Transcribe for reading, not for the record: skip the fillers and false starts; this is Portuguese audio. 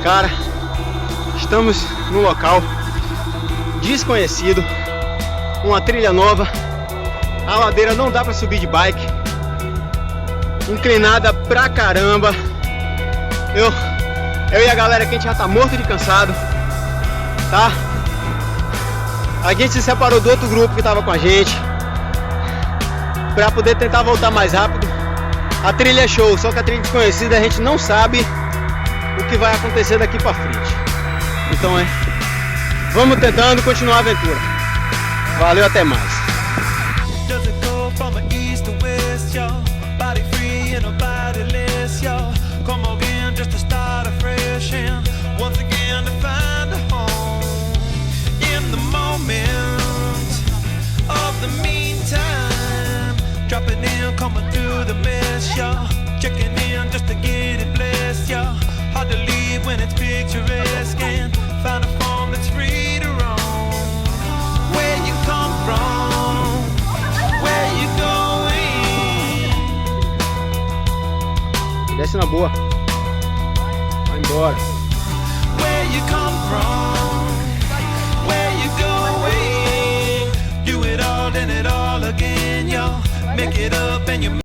Cara, estamos num local desconhecido, uma trilha nova. A ladeira não dá pra subir de bike, inclinada pra caramba. Eu e a galera aqui, a gente já tá morto de cansado, tá? A gente se separou do outro grupo que tava com a gente pra poder tentar voltar mais rápido. A trilha é show, só que a trilha desconhecida a gente não sabe o que vai acontecer daqui pra frente. Então vamos tentando continuar a aventura. Valeu, até mais. Dropping in, coming through the mess, y'all. Checking in just to get it blessed, y'all. Hard to leave when it's picturesque and find a form that's free to roam. Where you come from, where you going? Desce na boa. Vai embora. Where you come from, where you going? Do it all, then it all again, y'all. Make it up and you